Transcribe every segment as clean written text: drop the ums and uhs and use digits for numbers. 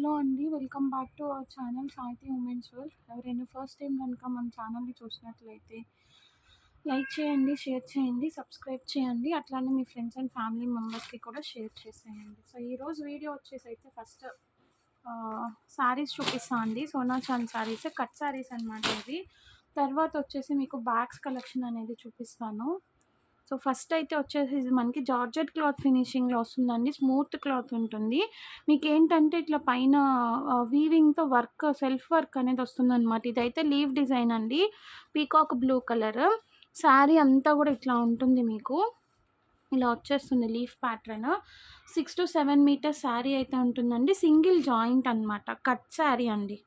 Hello అండి. Welcome back to our channel సాహితీ women's world. ఎవరైనా ఫస్ట్ టైం కనుక మన ఛానల్‌ని చూసినట్లయితే లైక్ చేయండి, షేర్ చేయండి, సబ్స్క్రైబ్ చేయండి. అట్లానే మీ ఫ్రెండ్స్ అండ్ ఫ్యామిలీ మెంబర్స్‌కి కూడా షేర్ చేసేయండి. సో, ఈరోజు వీడియో వచ్చేసైతే ఫస్ట్ శారీస్ చూపిస్తా అండి. సోనా చాంద్ శారీస్, కట్ శారీస్ అనమాట ఇవి. తర్వాత వచ్చేసి మీకు బ్యాగ్స్ కలెక్షన్ అనేది చూపిస్తాను. సో, ఫస్ట్ అయితే వచ్చేసి ఇది మనకి జార్జెట్ క్లాత్ ఫినిషింగ్‌లో వస్తుందండి. స్మూత్ క్లాత్ ఉంటుంది. మీకేంటంటే ఇట్లా పైన వీవింగ్‌తో వర్క్, సెల్ఫ్ వర్క్ అనేది వస్తుందనమాట. ఇదైతే లీవ్ డిజైన్ అండి. Peacock blue colour. శారీ అంతా గూడా ఇట్లా ఉంటుంది మీకు. ఇలా వచ్చేస్తుంది లీఫ్ ప్యాటర్న్. 6-7 మీటర్స్ శారీ అయితే ఉంటుందండి. సింగిల్ జాయింట్ అనమాట. కట్ శారీ అండి.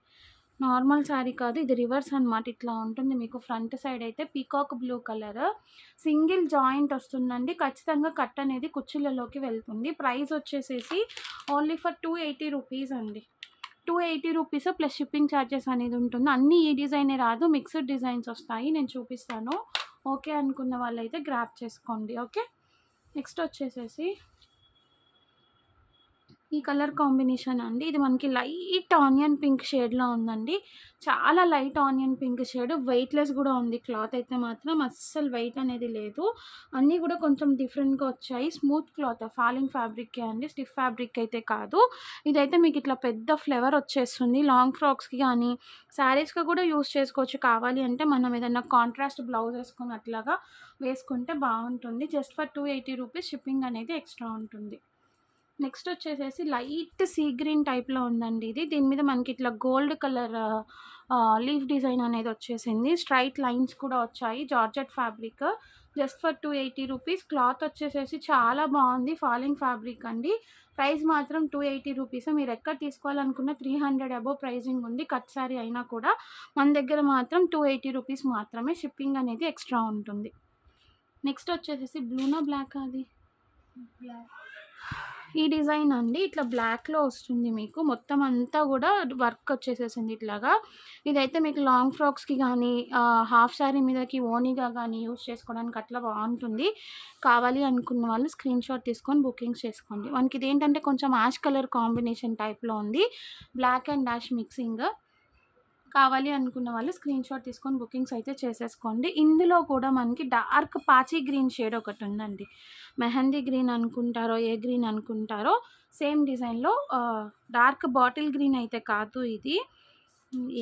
నార్మల్ శారీ కాదు. ఇది రివర్స్ అనమాట. ఇట్లా ఉంటుంది మీకు. ఫ్రంట్ సైడ్ అయితే peacock blue colour. Single joint వస్తుందండి. ఖచ్చితంగా కట్ అనేది కుచ్చులలోకి వెళ్తుంది. ప్రైస్ వచ్చేసేసి ఓన్లీ ఫర్ 280 రూపీస్ అండి. 280 రూపీస్ ప్లస్ షిప్పింగ్ ఛార్జెస్ అనేది ఉంటుంది. అన్నీ ఈ డిజైనే రాదు. మిక్స్డ్ డిజైన్స్ వస్తాయి. నేను చూపిస్తాను. ఓకే అనుకున్న వాళ్ళైతే గ్రాబ్ చేసుకోండి. ఓకే. నెక్స్ట్ వచ్చేసేసి ఈ కలర్ కాంబినేషన్ అండి. ఇది మనకి లైట్ ఆనియన్ పింక్ షేడ్‌లో ఉందండి. చాలా light onion pink shade. Weightless గూడా ఉంది. క్లాత్ అయితే మాత్రం అస్సలు వెయిట్ అనేది లేదు. అన్నీ గూడా కొంచెం డిఫరెంట్‌గా వచ్చాయి. స్మూత్ క్లాత్, ఫాలింగ్ ఫ్యాబ్రికే అండి. స్టిఫ్ ఫ్యాబ్రిక్ అయితే కాదు. ఇదైతే మీకు ఇట్లా పెద్ద ఫ్లేవర్ వచ్చేస్తుంది. లాంగ్ ఫ్రాక్స్‌కి గానీ, శారీస్‌కి కూడా యూజ్ చేసుకోవచ్చు. కావాలి అంటే మనం ఏదన్నా కాంట్రాస్ట్ బ్లౌజ్ ఏసుకొని అట్లాగా వేసుకుంటే బావుంటుంది. జస్ట్ ఫర్ 280 రూపీస్ షిప్పింగ్ అనేది ఎక్స్‌ట్రా ఉంటుంది. నెక్స్ట్ వచ్చేసేసి లైట్ సీ గ్రీన్ టైప్‌లో ఉందండి ఇది. దీని మీద మనకి ఇట్లా గోల్డ్ కలర్ లీఫ్ డిజైన్ అనేది వచ్చేసింది. స్ట్రెయిట్ లైన్స్ కూడా వచ్చాయి. Georgette fabric. Just for 280 rupees. Cloth వచ్చేసేసి చాలా బావుంది. ఫాలింగ్ ఫ్యాబ్రిక్ అండి. ప్రైస్ మాత్రం 280 రూపీస్. మీరు ఎక్కడ తీసుకోవాలనుకున్న 300 అబోవ్ ప్రైజింగ్ ఉంది. కట్ శారీ అయినా కూడా మన దగ్గర మాత్రం 280 రూపీస్ మాత్రమే. షిప్పింగ్ అనేది ఎక్స్‌ట్రా ఉంటుంది. నెక్స్ట్ వచ్చేసేసి బ్లూనా బ్లాకా అది? బ్లాక్. ఈ డిజైన్ అండి. ఇట్లా బ్లాక్‌లో వస్తుంది మీకు. మొత్తం అంతా గూడా వర్క్ వచ్చేసేసింది ఇట్లాగా. ఇదైతే మీకు లాంగ్ ఫ్రాక్స్‌కి గానీ, హాఫ్ శారీ మీదకి ఓణీగా గానీ యూజ్ చేసుకోవడానికి అట్లా బావుంటుంది. కావాలి అనుకున్న వాళ్ళు స్క్రీన్ షాట్ తీసుకొని బుకింగ్స్ చేసుకోండి. మనకి ఇదేంటంటే కొంచెం యాష్ కలర్ కాంబినేషన్ టైప్‌లో ఉంది. Black and ash mixing. కావాలి అనుకున్న వాళ్ళు స్క్రీన్ షాట్ తీసుకొని బుకింగ్స్ అయితే చేసేసుకోండి. ఇందులో కూడా మనకి డార్క్ పాచీ గ్రీన్ షేడ్ ఒకటుందండి. మెహందీ గ్రీన్ అనుకుంటారో, ఏ గ్రీన్ అనుకుంటారో సేమ్ డిజైన్‌లో డార్క్ బాటిల్ గ్రీన్ అయితే కాదు ఇది.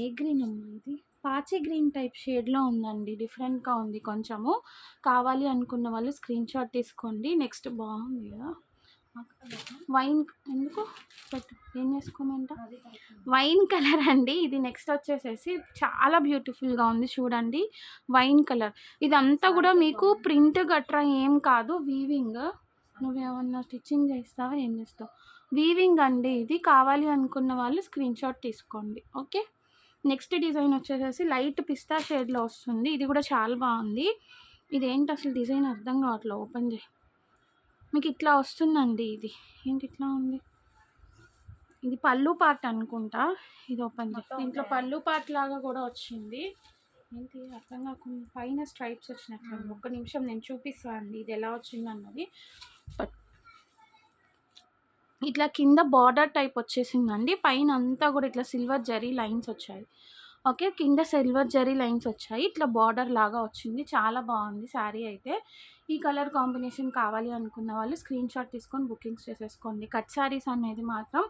ఏ గ్రీన్ అమ్మా ఇది? పాచీ గ్రీన్ టైప్ షేడ్‌లో ఉందండి. డిఫరెంట్‌గా ఉంది కొంచెము. కావాలి అనుకున్న వాళ్ళు స్క్రీన్ షాట్ తీసుకోండి. నెక్స్ట్ బాగుంది కదా! వైన్ ఎందుకు? పెట్టు. ఏం చేసుకోమంట? వైన్ కలర్ అండి. ఇది నెక్స్ట్ వచ్చేసేసి చాలా బ్యూటిఫుల్‌గా ఉంది చూడండి. Wine colour. ఇదంతా గూడా మీకు ప్రింట్ గట్రా ఏం కాదు. వీవింగ్. నువ్వేమన్నా స్టిచ్చింగ్ చేస్తావా? ఏం చేస్తావు? వీవింగ్ అండి ఇది. కావాలి అనుకున్న వాళ్ళు స్క్రీన్ షాట్ తీసుకోండి. ఓకే. నెక్స్ట్ డిజైన్ వచ్చేసేసి లైట్ పిస్తా షేడ్‌లో వస్తుంది. ఇది కూడా చాలా బావుంది. ఇదేంటి అసలు డిజైన్ అర్థం కావట్లే. ఓపెన్ చేయి. మీకు ఇట్లా వస్తుందండి ఇది. ఏంటి ఇట్లా ఉంది? ఇది పళ్ళు పార్ట్ అనుకుంటా. ఇది ఓపెన్ చేయి. దీంట్లో పళ్ళు పార్ట్ లాగా కూడా వచ్చింది. ఏంటి అర్థం కాకుండా పైన స్ట్రైప్స్ వచ్చినట్లు. ఒక్క నిమిషం నేను చూపిస్తాను అండి ఇది ఎలా వచ్చిందన్నది. ఇట్లా కింద బార్డర్ టైప్ వచ్చేసిందండి. పైన అంతా కూడా ఇట్లా సిల్వర్ జరీ లైన్స్ వచ్చాయి. ఓకే. కింద సిల్వర్ జరీ లైన్స్ వచ్చాయి. ఇట్లా బార్డర్ లాగా వచ్చింది. చాలా బాగుంది శారీ అయితే. ఈ కలర్ కాంబినేషన్ కావాలి అనుకున్న వాళ్ళు స్క్రీన్ షాట్ తీసుకొని బుకింగ్స్ చేసేసుకోండి. కట్ శారీస్ అనేది మాత్రం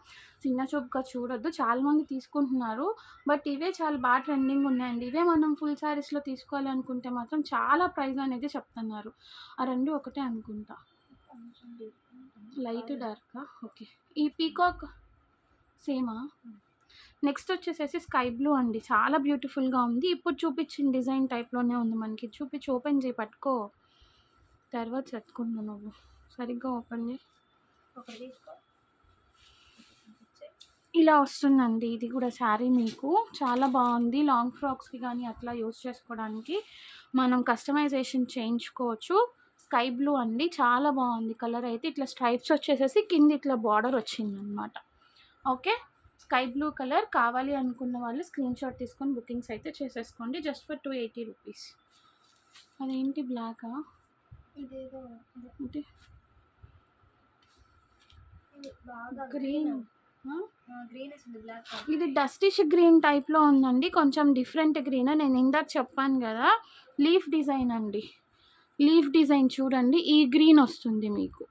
చిన్న చూపుగా చూడొద్దు. చాలామంది తీసుకుంటున్నారు. బట్ ఇవే చాలా బాగా ట్రెండింగ్ ఉన్నాయండి. ఇవే మనం ఫుల్ శారీస్‌లో తీసుకోవాలి అనుకుంటే మాత్రం చాలా ప్రైస్ అనేది చెప్తున్నారు. ఆ 2 ఒకటే అనుకుంటా. లైట్ డార్కా? ఓకే. ఈ పీకాక్ సేమా? నెక్స్ట్ వచ్చేసేసి స్కై బ్లూ అండి. చాలా బ్యూటిఫుల్‌గా ఉంది. ఇప్పుడు చూపించిన డిజైన్ టైప్‌లోనే ఉంది మనకి. చూపించి ఓపెన్ చేయి పట్టుకో. తర్వాత చతుకున్నావు నువ్వు. సరిగ్గా ఓపెన్ చేయి. ఇలా వస్తుందండి. ఇది కూడా శారీ మీకు చాలా బాగుంది. లాంగ్ ఫ్రాక్స్‌కి కానీ అట్లా యూజ్ చేసుకోవడానికి మనం కస్టమైజేషన్ చేయించుకోవచ్చు. స్కై బ్లూ అండి. చాలా బాగుంది కలర్ అయితే. ఇట్లా స్ట్రైప్స్ వచ్చేసేసి కింద ఇట్లా బార్డర్ వచ్చిందనమాట. ఓకే. స్కై బ్లూ కలర్ కావాలి అనుకున్న వాళ్ళు స్క్రీన్ షాట్ తీసుకొని బుకింగ్స్ అయితే చేసేసుకోండి. Just for 280 rupees. అదేంటి బ్లాకా? ఇదేదో గ్రీన్. గ్రీన్ వస్తుంది, బ్లాక్ ఇది డస్టిష్ గ్రీన్ టైప్లో ఉందండి, కొంచెం డిఫరెంట్ గ్రీన్. నేను ఇందాక చెప్పాను కదా లీఫ్ డిజైన్ అండి, లీఫ్ డిజైన్ చూడండి, ఈ గ్రీన్ వస్తుంది మీకు.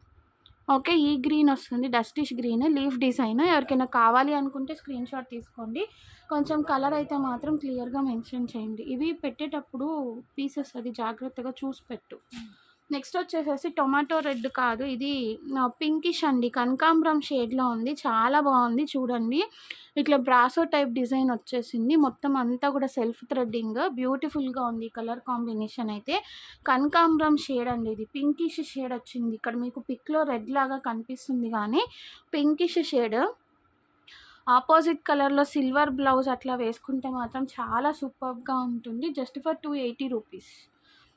ఓకే, ఈ గ్రీన్ వస్తుంది, డస్టిష్ గ్రీన్ లీఫ్ డిజైన్. ఎవరికైనా కావాలి అనుకుంటే స్క్రీన్ షాట్ తీసుకోండి. కొంచెం కలర్ అయితే మాత్రం క్లియర్గా మెన్షన్ చేయండి. ఇవి పెట్టేటప్పుడు పీసెస్ అది జాగ్రత్తగా చూసి పెట్టు. నెక్స్ట్ వచ్చేసేసి టొమాటో రెడ్ కాదు, ఇది పింకిష్ అండి, కనకాంబరం షేడ్లో ఉంది, చాలా బాగుంది చూడండి. ఇట్లా బ్రాసో టైప్ డిజైన్ వచ్చేసింది, మొత్తం అంతా కూడా సెల్ఫ్ థ్రెడ్డింగ్, బ్యూటిఫుల్గా ఉంది కలర్ కాంబినేషన్ అయితే. కనకాంబరం షేడ్ అండి, ఇది పింకిష్ షేడ్ వచ్చింది. ఇక్కడ మీకు పిక్లో రెడ్ లాగా కనిపిస్తుంది కానీ పింకిష్ షేడ్. ఆపోజిట్ కలర్లో సిల్వర్ బ్లౌజ్ అట్లా వేసుకుంటే మాత్రం చాలా సూపర్గా ఉంటుంది. Just for 280 rupees.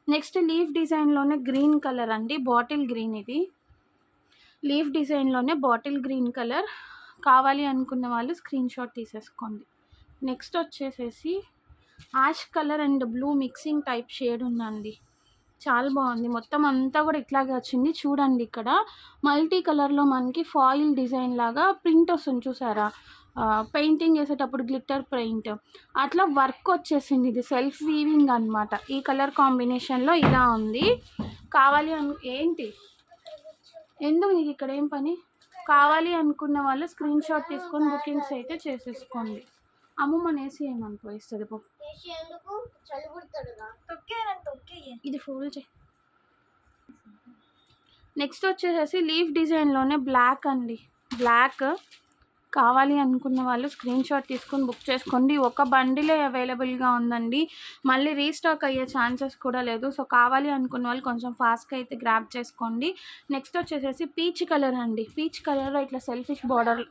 Next leaf డిజైన్లోనే గ్రీన్ కలర్ అండి, బాటిల్ గ్రీన్. ఇది లీఫ్ డిజైన్లోనే బాటిల్ గ్రీన్ కలర్. కావాలి అనుకున్న వాళ్ళు స్క్రీన్ షాట్ తీసేసుకోండి. నెక్స్ట్ వచ్చేసేసి ash colour and blue mixing type shade ఉందండి, చాలా బాగుంది. మొత్తం అంతా కూడా ఇట్లాగే వచ్చింది చూడండి. ఇక్కడ మల్టీ కలర్లో మనకి ఫాయిల్ డిజైన్ లాగా ప్రింట్ వస్తుంది చూసారా, పెయింటింగ్ వేసేటప్పుడు గ్లిట్టర్ పెయింట్ అట్లా వర్క్ వచ్చేసింది. ఇది సెల్ఫ్ వీవింగ్ అనమాట. ఈ కలర్ కాంబినేషన్లో ఇలా ఉంది. కావాలి ఏంటి ఎందుకు నీకు ఇక్కడ ఏం పని? కావాలి అనుకున్న వాళ్ళు స్క్రీన్ షాట్ తీసుకొని బుకింగ్స్ అయితే చేసేసుకోండి. అమ్మమ్మ నేసి ఏమనుకోయిస్తుంది పో, ఇది ఫోల్డ్ చేయి. నెక్స్ట్ వచ్చేసేసి లీఫ్ డిజైన్లోనే బ్లాక్ అండి, బ్లాక్. కావాలి అనుకున్న వాళ్ళు స్క్రీన్ షాట్ తీసుకొని బుక్ చేసుకోండి. ఒక బండిలే అవైలబుల్గా ఉందండి, మళ్ళీ రీస్టాక్ అయ్యే ఛాన్సెస్ కూడా లేదు. సో కావాలి అనుకున్న వాళ్ళు కొంచెం ఫాస్ట్గా అయితే గ్రాప్ చేసుకోండి. నెక్స్ట్ వచ్చేసేసి పీచ్ కలర్ అండి, పీచ్ కలర్లో ఇట్లా సెల్ఫిష్ బార్డర్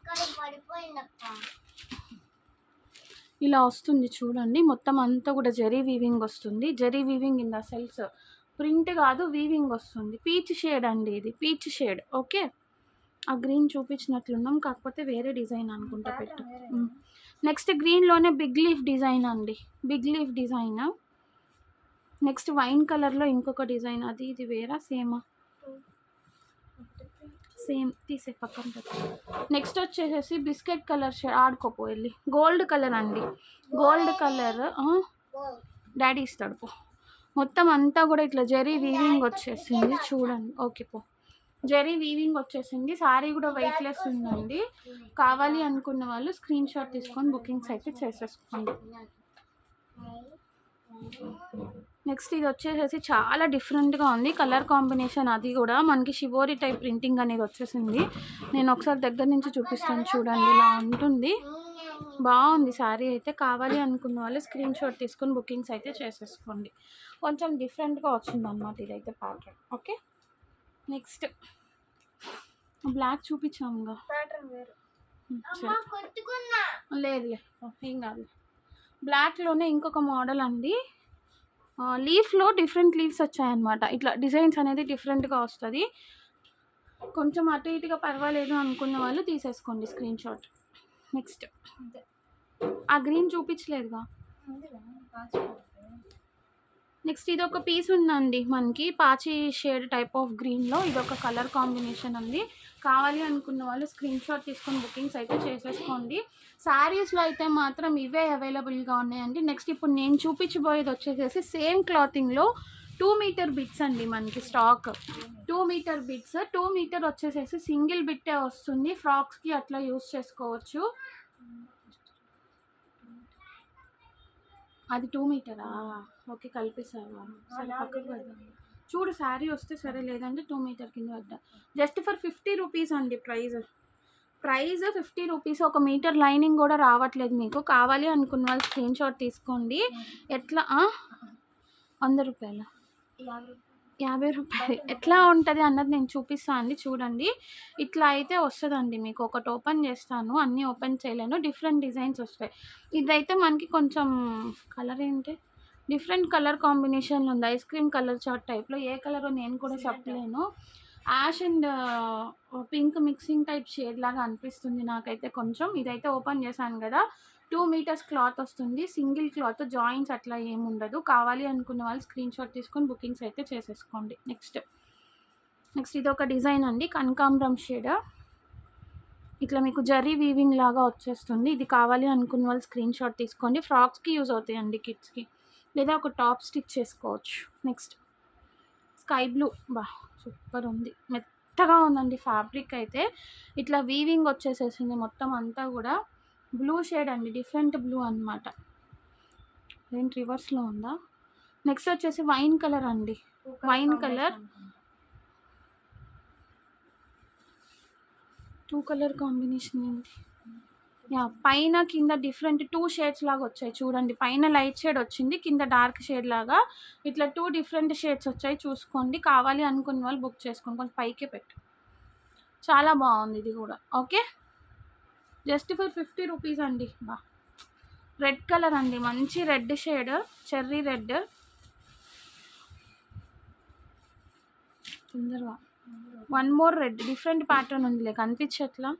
ఇలా వస్తుంది చూడండి. మొత్తం అంతా కూడా జరీ వీవింగ్ వస్తుంది, zari weaving in the cells, print కాదు వీవింగ్ వస్తుంది. పీచ్ షేడ్ అండి, ఇది పీచ్ షేడ్. ఓకే, ఆ గ్రీన్ చూపించినట్లున్నాం, కాకపోతే వేరే డిజైన్ అనుకుంటా పెట్టు. నెక్స్ట్ గ్రీన్లోనే బిగ్ లీఫ్ డిజైన్ అండి, big leaf design. Next wine కలర్లో ఇంకొక డిజైన్, అది ఇది వేరా సేమా? సేమ్, తీసే పక్కన పెట్టు. నెక్స్ట్ వచ్చేసేసి బిస్కెట్ కలర్ షేడ్, ఆడుకోపో వెళ్ళి. గోల్డ్ కలర్ అండి, గోల్డ్ కలర్. డాడీ ఇస్తాడు పో. మొత్తం అంతా కూడా ఇట్లా జరీ వీవింగ్ వచ్చేసింది చూడండి. ఓకే పో, జరీ వీవింగ్ వచ్చేసింది. సారీ కూడా వెయిట్లెస్ ఉందండి. కావాలి అనుకున్న వాళ్ళు స్క్రీన్ షాట్ తీసుకొని బుకింగ్స్ అయితే చేసేసుకోండి. నెక్స్ట్ ఇది వచ్చేసేసి చాలా డిఫరెంట్గా ఉంది కలర్ కాంబినేషన్, అది కూడా మనకి షిబోరి టైప్ ప్రింటింగ్ అనేది వచ్చేసింది. నేను ఒకసారి దగ్గర నుంచి చూపిస్తాను చూడండి, ఇలా ఉంటుంది, బాగుంది శారీ అయితే. కావాలి అనుకున్న వాళ్ళు స్క్రీన్ షాట్ తీసుకొని బుకింగ్స్ అయితే చేసేసుకోండి. కొంచెం డిఫరెంట్గా వచ్చింది అన్నమాట ఇదైతే ప్యాటర్న్. ఓకే, నెక్స్ట్ బ్లాక్ చూపించాముగా, లేదు ఏం కాదు. బ్లాక్లోనే ఇంకొక మోడల్ అండి, లీఫ్లో డిఫరెంట్ లీవ్స్ వచ్చాయన్నమాట. ఇట్లా డిజైన్స్ అనేది డిఫరెంట్గా వస్తుంది. కొంచెం అటు ఇటుగా పర్వాలేదు అనుకున్న వాళ్ళు తీసేసుకోండి స్క్రీన్ షాట్. నెక్స్ట్ ఆ గ్రీన్ చూపించలేదుగా. నెక్స్ట్ ఇది ఒక పీస్ ఉందండి మనకి, పాచి షేడ్ టైప్ ఆఫ్ గ్రీన్లో ఇదొక కలర్ కాంబినేషన్ ఉంది. కావాలి అనుకున్న వాళ్ళు స్క్రీన్ షాట్ తీసుకొని బుకింగ్స్ అయితే చేసేసుకోండి. శారీస్లో అయితే మాత్రం ఇవే అవైలబుల్గా ఉన్నాయండి. నెక్స్ట్ ఇప్పుడు నేను చూపించబోయేది వచ్చేసేసి సేమ్ క్లాతింగ్లో 2 మీటర్ బిట్స్ అండి మనకి స్టాక్. 2 మీటర్ బిట్స్, 2 మీటర్ వచ్చేసేసి సింగిల్ బిట్టే వస్తుంది, ఫ్రాక్స్కి అట్లా యూస్ చేసుకోవచ్చు. అది 2 మీటరా? ఓకే, కలిపేసావా? సరే పక్కకు పెడదాం. చూడు శారీ వస్తే సరే, లేదంటే 2 మీటర్ కింద పడ్డా. జస్ట్ ఫర్ 50 రూపీస్ అండి ప్రైస్ 50 రూపీస్. 1 మీటర్ లైనింగ్ కూడా రావట్లేదు మీకు. కావాలి అనుకున్న వాళ్ళు స్క్రీన్ షాట్ తీసుకోండి. ఎట్లా 100 రూపాయల 50 రూపాయలు ఎట్లా ఉంటుంది అన్నది నేను చూపిస్తాను అండి. చూడండి, ఇట్లా అయితే వస్తుందండి మీకు. ఒకటి ఓపెన్ చేస్తాను, అన్నీ ఓపెన్ చేయలేను, డిఫరెంట్ డిజైన్స్ వస్తాయి. ఇదైతే మనకి కొంచెం కలర్ ఏంటి, డిఫరెంట్ కలర్ కాంబినేషన్ ఉంది, ఐస్ క్రీమ్ కలర్ చార్ట్ టైప్లో. ఏ కలర్ నేను కూడా చెప్పలేను. Ash and pink mixing type shade లాగా అనిపిస్తుంది నాకైతే కొంచెం. ఇదైతే ఓపెన్ చేశాను కదా, 2 మీటర్స్ క్లాత్ వస్తుంది, సింగిల్ క్లాత్, జాయింట్స్ అట్లా ఏముండదు. కావాలి అనుకున్న వాళ్ళు స్క్రీన్ షాట్ తీసుకొని బుకింగ్స్ అయితే చేసేసుకోండి. నెక్స్ట్ ఇది ఒక డిజైన్ అండి, కనకాంబరం షేడ్. ఇట్లా మీకు జరీ వీవింగ్ లాగా వచ్చేస్తుంది. ఇది కావాలి అనుకున్న వాళ్ళు స్క్రీన్ షాట్ తీసుకోండి. ఫ్రాక్స్కి యూజ్ అవుతాయండి కిడ్స్కి, లేదా ఒక టాప్ స్టిచ్ చేసుకోవచ్చు. నెక్స్ట్ స్కై బ్లూ, బా సూపర్ ఉంది, మెత్తగా ఉందండి ఫ్యాబ్రిక్ అయితే. ఇట్లా వీవింగ్ వచ్చేసేసింది మొత్తం అంతా కూడా. బ్లూ షేడ్ అండి, డిఫరెంట్ బ్లూ అనమాట. ఏంటి రివర్స్లో ఉందా? నెక్స్ట్ వచ్చేసి వైన్ కలర్ అండి. వైన్ కలర్, 2 కలర్ కాంబినేషన్ ఏంటి? యా, పైన కింద డిఫరెంట్ 2 షేడ్స్ లాగా వచ్చాయి చూడండి. పైన లైట్ షేడ్ వచ్చింది, కింద డార్క్ షేడ్ లాగా. ఇట్లా 2 డిఫరెంట్ షేడ్స్ వచ్చాయి, చూసుకోండి. కావాలి అనుకున్న వాళ్ళు బుక్ చేసుకోండి. కొంచెం పైకే పెట్టు, చాలా బాగుంది ఇది కూడా. ఓకే, జస్ట్ ఫర్ 50 రూపీస్ అండి. బా, రెడ్ కలర్ అండి, మంచి రెడ్ షేడ్, చెర్రీ రెడ్. తొందరగా one more red, different pattern ఉందిలే, కనిపించట్లా.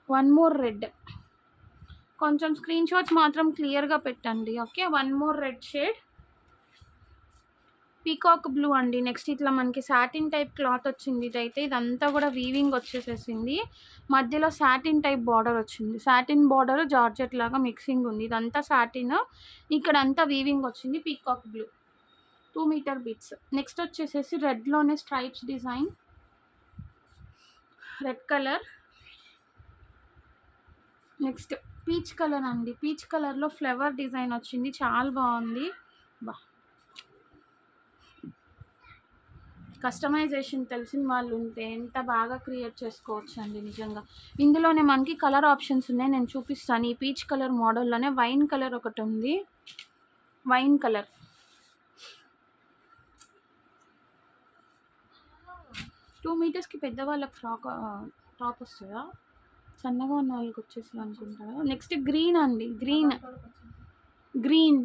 వన్ మోర్ రెడ్, కొంచెం స్క్రీన్ షాట్స్ మాత్రం క్లియర్గా పెట్టండి. Okay, one more red shade, peacock blue అండి. నెక్స్ట్ ఇట్లా మనకి సాటిన్ టైప్ క్లాత్ వచ్చింది. ఇదైతే ఇదంతా కూడా వీవింగ్ వచ్చేసేసింది, మధ్యలో సాటిన్ టైప్ బార్డర్ వచ్చింది. సాటిన్ బార్డర్ జార్జెట్ లాగా మిక్సింగ్ ఉంది. ఇదంతా సాటిన్, ఇక్కడ అంతా వీవింగ్ వచ్చింది. Peacock blue, 2 metre bits. Next వచ్చేసేసి రెడ్లోనే stripes design, red colour. Next peach colour అండి, పీచ్ కలర్లో ఫ్లవర్ డిజైన్ వచ్చింది, చాలా బాగుంది. బా, కస్టమైజేషన్ తెలిసిన వాళ్ళు ఉంటే ఎంత బాగా క్రియేట్ చేసుకోవచ్చు అండి నిజంగా. ఇందులోనే మనకి కలర్ ఆప్షన్స్ ఉన్నాయి, నేను చూపిస్తాను. ఈ పీచ్ కలర్ మోడల్లోనే వైన్ కలర్ ఒకటి ఉంది. వైన్ కలర్ 2 మీటర్స్కి పెద్దవాళ్ళకి ఫ్రాక్ టాప్ వస్తుందా? సన్నగా ఉన్న వాళ్ళకి వచ్చేసి అనుకుంటారా? నెక్స్ట్ గ్రీన్ అండి, గ్రీన్.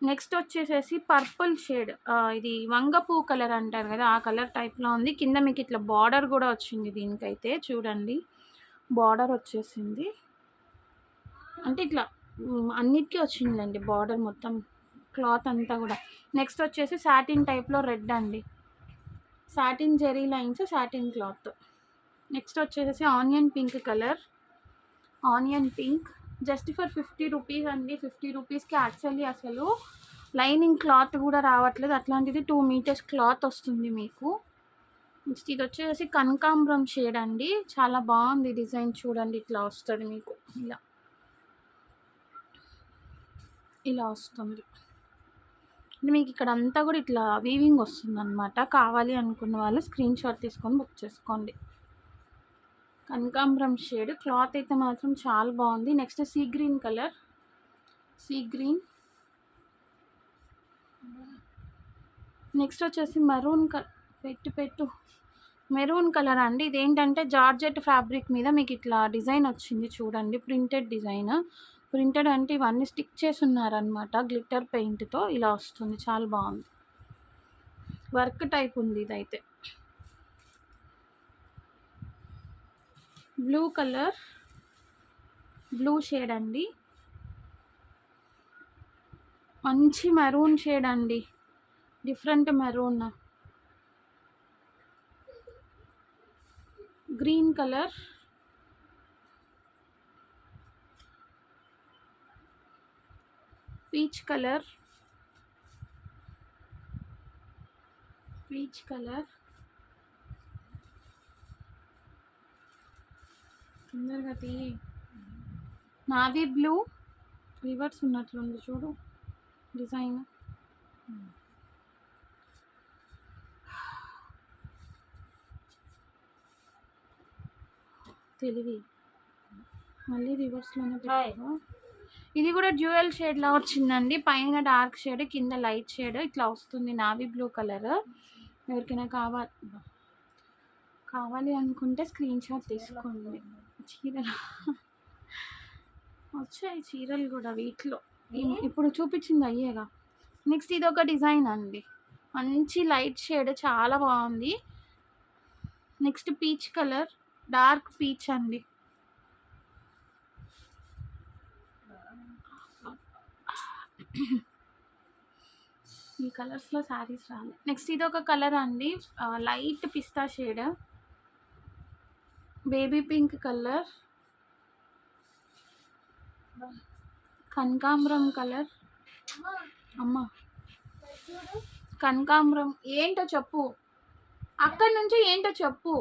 నెక్స్ట్ వచ్చేసేసి పర్పుల్ షేడ్, ఇది వంగపూ కలర్ అంటారు కదా, ఆ కలర్ టైప్లో ఉంది. కింద మీకు ఇట్లా బార్డర్ కూడా వచ్చింది. దీనికైతే చూడండి, బార్డర్ వచ్చేసింది, అంటే ఇట్లా అన్నిటికీ వచ్చిందండి బార్డర్ మొత్తం క్లాత్ అంతా కూడా. నెక్స్ట్ వచ్చేసి సాటిన్ టైప్లో రెడ్ అండి, satin zari lines, satin cloth. Next వచ్చేసి onion pink colour, onion pink, just for 50 rupees అండి. 50 రూపీస్కి యాక్చువల్లీ అసలు లైనింగ్ క్లాత్ కూడా రావట్లేదు, అట్లాంటిది 2 మీటర్స్ క్లాత్ వస్తుంది మీకు. నెక్స్ట్ ఇది వచ్చేసి కనకాంబరం షేడ్ అండి, చాలా బాగుంది డిజైన్. చూడండి, ఇట్లా వస్తుంది మీకు, ఇలా వస్తుంది. మీకు ఇక్కడ అంతా కూడా ఇట్లా వీవింగ్ వస్తుంది అనమాట. కావాలి అనుకున్న వాళ్ళు స్క్రీన్ షాట్ తీసుకొని బుక్ చేసుకోండి. కనకాంబరం షేడ్, క్లాత్ అయితే మాత్రం చాలా బాగుంది. Next sea green colour, sea green. Next వచ్చేసి మెరూన్ పెట్టు మెరూన్ కలర్ అండి. ఇదేంటంటే జార్జెట్ ఫ్యాబ్రిక్ మీద మీకు ఇట్లా డిజైన్ వచ్చింది చూడండి, ప్రింటెడ్ డిజైన్. ప్రింటెడ్ అంటే ఇవన్నీ స్టిక్ చేసి ఉన్నారనమాట గ్లిట్టర్ పెయింట్తో, ఇలా వస్తుంది, చాలా బాగుంది. వర్క్ టైప్ ఉంది ఇదైతే. బ్లూ కలర్, బ్లూ షేడ్ అండి, మంచి మెరూన్ షేడ్ అండి, different maroon. Green colour, peach colour, peach colour. తొందరగా తీయి. నావీ బ్లూ, రివర్స్ ఉన్నట్లుంది చూడు డిజైన్. తెలివి, మళ్ళీ రివర్స్లోనే పెట్టారు. ఇది కూడా డ్యూయల్ షేడ్లా వచ్చిందండి, పైన డార్క్ షేడ్, కింద లైట్ షేడ్, ఇట్లా వస్తుంది. Navy blue colour. ఎవరికైనా కావాలి అనుకుంటే స్క్రీన్ షాట్ తీసుకోండి. చీరలు వచ్చాయి, చీరలు కూడా వీటిలో. ఇప్పుడు చూపించింది అయ్యేగా. నెక్స్ట్ ఇది ఒక డిజైన్ అండి, మంచి లైట్ షేడ్, చాలా బాగుంది. Next peach colour, dark peach అండి. ఈ కలర్స్లో శారీస్ రాలి. నెక్స్ట్ ఇది ఒక కలర్ అండి, లైట్ పిస్తా షేడ్, బేబీ పింక్ కలర్, కనకాంబరం కలర్. అమ్మ కనకాంబరం ఏంటో చెప్పు, అక్కడి నుంచి ఏంటో చెప్పు.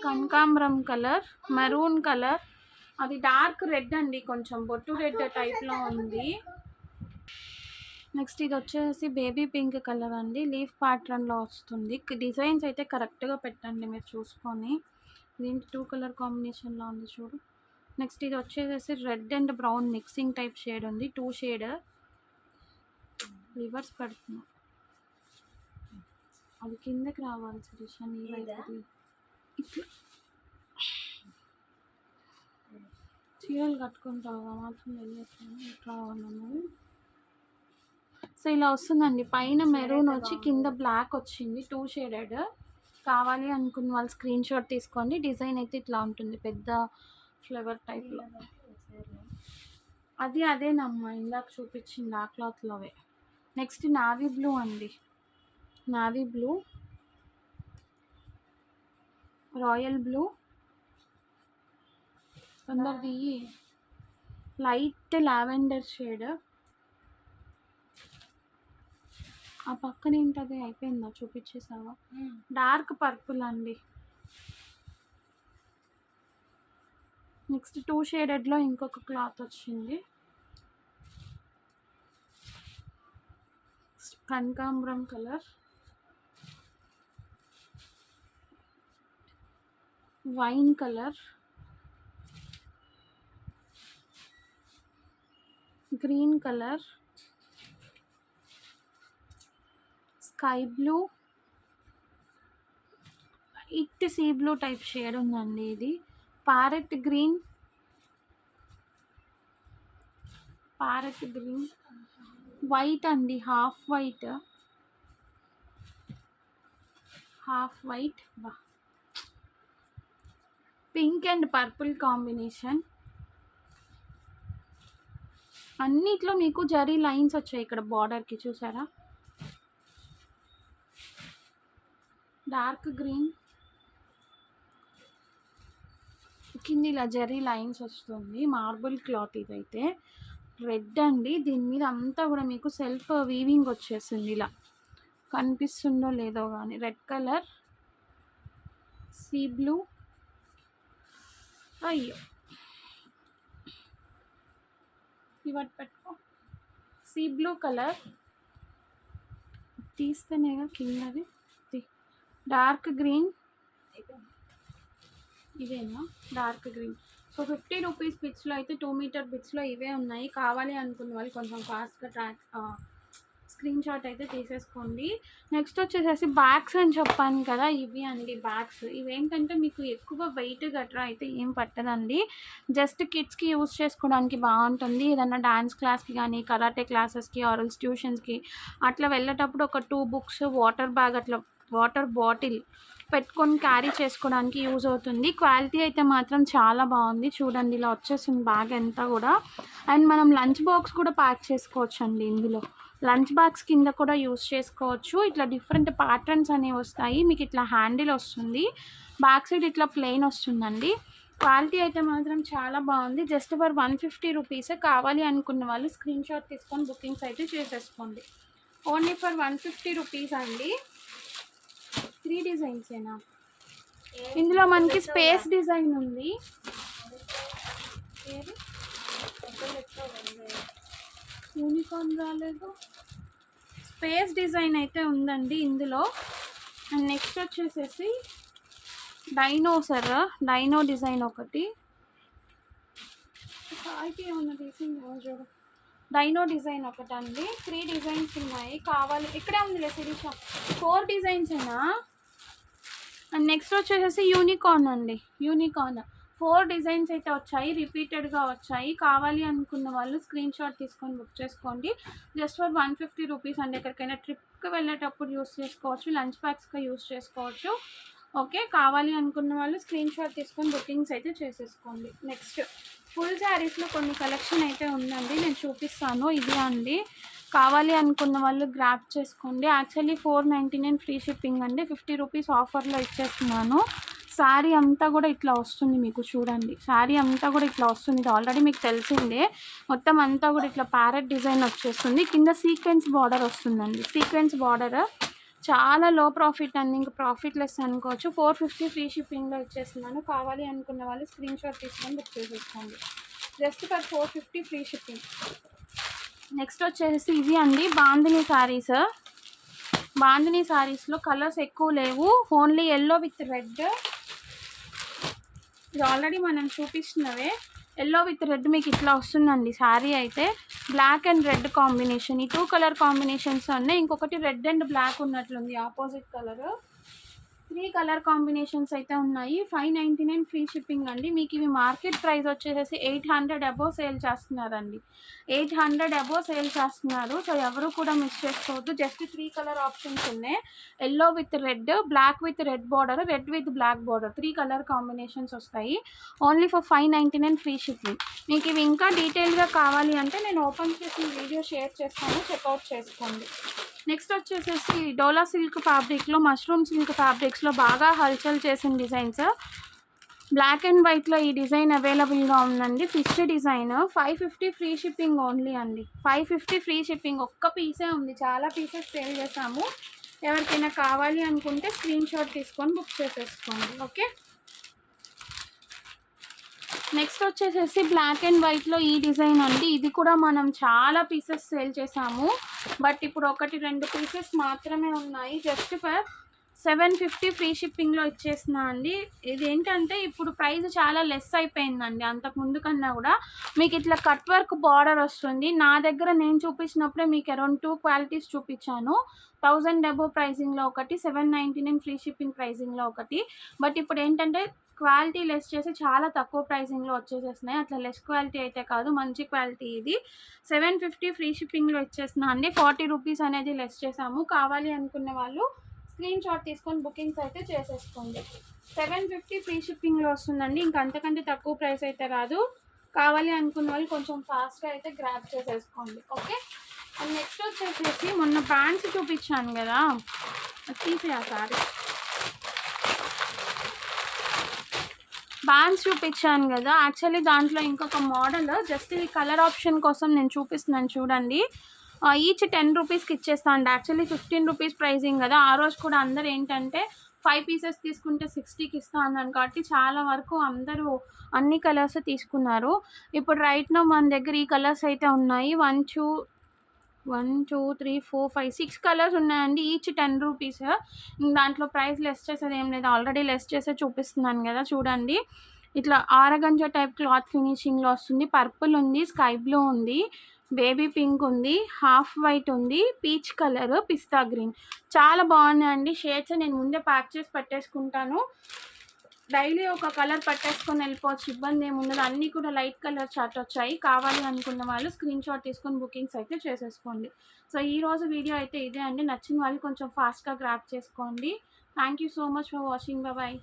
కనకాంబరం కలర్, మెరూన్ కలర్, అది డార్క్ రెడ్ అండి, కొంచెం బొట్టు రెడ్ టైప్లో ఉంది. నెక్స్ట్ ఇది వచ్చేసి బేబీ పింక్ కలర్ అండి, లీఫ్ ప్యాటర్న్లో వస్తుంది. డిజైన్స్ అయితే కరెక్ట్గా పెట్టండి మీరు చూసుకొని. దీంట్లో 2 కలర్ కాంబినేషన్లో ఉంది చూడు. నెక్స్ట్ ఇది వచ్చేసి red and brown mixing type shade ఉంది, 2 షేడ్. రివర్స్ పెడుతున్నా, అది కిందకి రావాలి శిరీష, నీ వైపు ఇట్లా చీరలు కట్టుకుంటావా మాత్రం వెళ్ళేస్తాను ఇట్లా ఉన్నాము. సో ఇలా వస్తుందండి, పైన మెరూన్ వచ్చి కింద బ్లాక్ వచ్చింది, 2 షేడెడ్. కావాలి అనుకున్న వాళ్ళు స్క్రీన్ షాట్ తీసుకోండి. డిజైన్ అయితే ఇట్లా ఉంటుంది, పెద్ద ఫ్లవర్ టైప్లో. అది అదేనమ్మా ఇందాక చూపించింది ఆ క్లాత్లోవే. నెక్స్ట్ నావీ బ్లూ అండి, నావీ బ్లూ, రాయల్ బ్లూ, అందరిది లైట్ లావెండర్ షేడ్. ఆ పక్కన ఏంటది అయిపోయిందా, చూపించేసావా? డార్క్ పర్పుల్ అండి. నెక్స్ట్ 2 షేడెడ్లో ఇంకొక క్లాత్ వచ్చింది, కనకాంబరం colour, wine colour, green colour, sky blue, ఇట్ సీ బ్లూ టైప్ షేడ్ ఉందండి. ఇది parrot green, parrot green, white అండి, half white, half white, pink and purple combination. అన్నిట్లో మీకు జరీ లైన్స్ వచ్చాయి ఇక్కడ బార్డర్కి, చూసారా? డార్క్ గ్రీన్, కింద ఇలా జరీ లైన్స్ వస్తుంది, మార్బుల్ క్లాత్ ఇదైతే. రెడ్ అండి, దీని మీద అంతా కూడా మీకు సెల్ఫ్ వీవింగ్ వచ్చేసింది, ఇలా కనిపిస్తుందో లేదో కానీ. రెడ్ కలర్, సీ బ్లూ, అయ్యో ఇవాటి పెట్టుకో, సీ బ్లూ కలర్ తీస్తేనేగా కిందది. డార్క్ గ్రీన్, ఇవేనా డార్క్ గ్రీన్. సో 50 రూపీస్ బిట్స్లో అయితే 2 మీటర్ బిట్స్లో ఇవే ఉన్నాయి. కావాలి అనుకున్న వాళ్ళు కొంచెం ఫాస్ట్గా స్క్రీన్ షాట్ అయితే తీసేసుకోండి. నెక్స్ట్ వచ్చేసేసి బ్యాగ్స్ అని చెప్పాను కదా, ఇవి అండి బ్యాగ్స్. ఇవేంటంటే మీకు ఎక్కువ వెయిట్ గట్రా అయితే ఏం పట్టదండి, జస్ట్ కిడ్స్కి యూజ్ చేసుకోవడానికి బాగుంటుంది. ఏదన్నా డాన్స్ క్లాస్కి కానీ, కరాటే క్లాసెస్కి, ఆరల్స్ ట్యూషన్స్కి అట్లా వెళ్ళేటప్పుడు ఒక 2 బుక్స్, వాటర్ బ్యాగ్, అట్లా వాటర్ బాటిల్ పెట్టుకొని క్యారీ చేసుకోవడానికి యూజ్ అవుతుంది. క్వాలిటీ అయితే మాత్రం చాలా బాగుంది, చూడండి ఇలా వచ్చేసింది బ్యాగ్ అంతా కూడా. అండ్ మనం లంచ్ బాక్స్ కూడా ప్యాక్ చేసుకోవచ్చు అండి ఇందులో. లంచ్ బాక్స్ కింద కూడా యూజ్ చేసుకోవచ్చు. ఇట్లా డిఫరెంట్ ప్యాటర్న్స్ అనేవి వస్తాయి మీకు. ఇట్లా హ్యాండిల్ వస్తుంది, బ్యాక్ సైడ్ ఇట్లా ప్లెయిన్ వస్తుందండి. క్వాలిటీ అయితే మాత్రం చాలా బాగుంది. జస్ట్ ఫర్ 150 రూపీసే. కావాలి అనుకున్న వాళ్ళు స్క్రీన్ షాట్ తీసుకొని బుకింగ్స్ అయితే చేసేసుకోండి. ఓన్లీ ఫర్ 150 రూపీస్ అండి. 3 డిజైన్సేనా ఇందులో? మనకి స్పేస్ డిజైన్ ఉంది, యూనికార్న్ రాలేదు, స్పేస్ డిజైన్ అయితే ఉందండి ఇందులో. అండ్ నెక్స్ట్ వచ్చేసేసి డైనో డిజైన్ ఒకటి. ఏమన్నా తీసింది డైనో డిజైన్ ఒకటి అండి. 3 డిజైన్స్ ఉన్నాయి. కావాలి ఇక్కడే ఉందిలే శిరీష, 4 డిజైన్సేనా. అండ్ నెక్స్ట్ వచ్చేసేసి యూనికార్న్ అండి, యూనికార్న్ 4 డిజైన్స్ అయితే వచ్చాయి, రిపీటెడ్గా వచ్చాయి. కావాలి అనుకున్న వాళ్ళు స్క్రీన్ షాట్ తీసుకొని బుక్ చేసుకోండి. జస్ట్ ఫర్ 150 రూపీస్ అండి. ఎక్కడికైనా ట్రిప్కి వెళ్ళేటప్పుడు యూస్ చేసుకోవచ్చు, లంచ్ ప్యాక్స్గా యూస్ చేసుకోవచ్చు. ఓకే, కావాలి అనుకున్న వాళ్ళు స్క్రీన్ షాట్ తీసుకొని బుకింగ్స్ అయితే చేసేసుకోండి. నెక్స్ట్ ఫుల్ శారీస్లో కొన్ని కలెక్షన్ అయితే ఉందండి, నేను చూపిస్తాను. ఇది అండి కావాలి అనుకున్న వాళ్ళు గ్రాప్ చేసుకోండి. యాక్చువల్లీ 499 ఫ్రీ షిప్పింగ్ అండి. 50 రూపీస్ ఆఫర్లో ఇచ్చేస్తున్నాను. శారీ అంతా కూడా ఇట్లా వస్తుంది మీకు చూడండి. శారీ అంతా కూడా ఇట్లా వస్తుంది. ఇది ఆల్రెడీ మీకు తెలిసిందే. మొత్తం అంతా కూడా ఇట్లా ప్యారెట్ డిజైన్ వచ్చేస్తుంది. కింద సీక్వెన్స్ బార్డర్ వస్తుందండి. సీక్వెన్స్ బార్డర్ చాలా లో ప్రాఫిట్ అండి. ఇంకా ప్రాఫిట్ లెస్ అనుకోవచ్చు. 450 ఫ్రీ షిప్పింగ్లో ఇచ్చేస్తున్నాను. కావాలి అనుకున్న వాళ్ళు స్క్రీన్ షాట్ తీసుకొని బుక్ చేసేసుకోండి. Just for 450 free shipping. Next వచ్చేసి ఇది అండి బాందిని శారీస్. బాందిని శారీస్లో కలర్స్ ఎక్కువ లేవు. Only yellow with red. ఇది ఆల్రెడీ మనం చూపిస్తున్నవే. ఎల్లో విత్ రెడ్ మీకు ఇట్లా వస్తుందండి శారీ అయితే. Black and red combination. ఈ 2 కలర్ కాంబినేషన్స్ ఉన్నాయి. ఇంకొకటి రెడ్ అండ్ బ్లాక్ ఉన్నట్లుంది ఆపోజిట్ కలర్. 3 కలర్ కాంబినేషన్స్ అయితే ఉన్నాయి. 599 ఫ్రీ షిప్పింగ్ అండి. మీకు ఇవి మార్కెట్ ప్రైస్ వచ్చేసి 800 అబోవ్ సేల్ చేస్తున్నారండి. 800 అబోవ్ సేల్ చేస్తున్నారు. సో ఎవరు కూడా మిస్ చేసుకోవద్దు. జస్ట్ 3 కలర్ ఆప్షన్స్ ఉన్నాయి. Yellow with red, black with red border, red with black border. 3 colour combinations వస్తాయి. Only for 599 free shipping. మీకు ఇవి ఇంకా డీటెయిల్గా కావాలి అంటే నేను ఓపెన్ చేసి వీడియో షేర్ చేస్తాను. చెక్అవుట్ చేసుకోండి. నెక్స్ట్ వచ్చేసేసి డోలా సిల్క్ ఫ్యాబ్రిక్లో, మష్రూమ్ సిల్క్ ఫ్యాబ్రిక్స్లో బాగా హల్చల్ చేసిన డిజైన్స్. బ్లాక్ అండ్ వైట్లో ఈ డిజైన్ అవైలబుల్గా ఉందండి. Fish design. 550 free shipping only అండి. 550 ఫ్రీ షిప్పింగ్. ఒక్క పీసే ఉంది. చాలా పీసెస్ సేల్ చేసాము. ఎవరికైనా కావాలి అనుకుంటే స్క్రీన్ షాట్ తీసుకొని బుక్ చేసేసుకోండి. ఓకే. నెక్స్ట్ వచ్చేసేసి బ్లాక్ అండ్ వైట్లో ఈ డిజైన్ అండి. ఇది కూడా మనం చాలా పీసెస్ సేల్ చేసాము. బట్ ఇప్పుడు 1-2 పీసెస్ మాత్రమే ఉన్నాయి. జస్ట్ ఫర్ 750 ఫ్రీ షిప్పింగ్లో ఇచ్చేస్తున్నా అండి. ఇది ఏంటంటే ఇప్పుడు ప్రైస్ చాలా లెస్ అయిపోయిందండి అంతకుముందు కన్నా కూడా. మీకు ఇట్లా కట్ వర్క్ బార్డర్ వస్తుంది. నా దగ్గర నేను చూపించినప్పుడే మీకు అరౌండ్ 2 క్వాలిటీస్ చూపించాను. 1000 అబోవ్ ప్రైజింగ్లో ఒకటి, 799 ఫ్రీ షిప్పింగ్ ప్రైజింగ్లో ఒకటి. బట్ ఇప్పుడు ఏంటంటే క్వాలిటీ లెస్ చేసి చాలా తక్కువ ప్రైజింగ్లో వచ్చేసేస్తున్నాయి. అట్లా లెస్ క్వాలిటీ అయితే కాదు, మంచి క్వాలిటీ ఇది. 750 ఫ్రీ షిప్పింగ్లో ఇచ్చేస్తున్నా అండి. 40 రూపీస్ అనేది లెస్ చేసాము. కావాలి అనుకున్న వాళ్ళు స్క్రీన్ షాట్ తీసుకొని బుకింగ్స్ అయితే చేసేసుకోండి. 750 ఫ్రీ షిప్పింగ్లో వస్తుందండి. ఇంకా అంతకంటే తక్కువ ప్రైస్ అయితే రాదు. కావాలి అనుకున్న వాళ్ళు కొంచెం ఫాస్ట్గా అయితే గ్రాబ్ చేసేసుకోండి. ఓకే. అండ్ నెక్స్ట్ వచ్చేసేసి మొన్న ప్యాంట్స్ చూపించాను కదా, తీసేయా సారీ. బ్యాండ్స్ చూపించాను కదా, యాక్చువల్లీ దాంట్లో ఇంకొక మోడల్ జస్ట్ ఈ కలర్ ఆప్షన్ కోసం నేను చూపిస్తున్నాను చూడండి. ఈచ్ 10 రూపీస్కి ఇచ్చేస్తాను. యాక్చువల్లీ 15 రూపీస్ ప్రైజింగ్ కదా. ఆ రోజు కూడా అందరు ఏంటంటే 5 పీసెస్ తీసుకుంటే 60కి ఇస్తా అన్నాను కాబట్టి చాలా వరకు అందరూ అన్ని కలర్స్ తీసుకున్నారు. ఇప్పుడు రైట్ నో మన దగ్గర ఈ కలర్స్ అయితే ఉన్నాయి. 1 2 3 4 5 6 కలర్స్ ఉన్నాయండి. Each 10 rupees. దాంట్లో ప్రైస్ లెస్ చేసేది ఏం లేదు. ఆల్రెడీ లెస్ చేసే చూపిస్తున్నాను కదా చూడండి. ఇట్లా ఆరగంజా టైప్ క్లాత్ ఫినిషింగ్లో వస్తుంది. పర్పుల్ ఉంది, స్కై బ్లూ ఉంది, బేబీ పింక్ ఉంది, హాఫ్ వైట్ ఉంది, పీచ్ కలర్, పిస్తా గ్రీన్. చాలా బాగున్నాయండి షేడ్స్. నేను ముందే ప్యాక్ చేసి పెట్టేసుకుంటాను. డైలీ ఒక కలర్ పట్టేసుకొని వెళ్ళిపోవచ్చు. ఇబ్బంది ఏముండదు. అన్నీ కూడా లైట్ కలర్ చార్ట్ వచ్చాయి. కావాలి అనుకున్న వాళ్ళు స్క్రీన్ షాట్ తీసుకొని బుకింగ్స్ అయితే చేసేసుకోండి. సో ఈరోజు వీడియో అయితే ఇదే అండి. నచ్చిన వాళ్ళు కొంచెం ఫాస్ట్గా గ్రాప్ చేసుకోండి. Thank you so much for watching. Bye.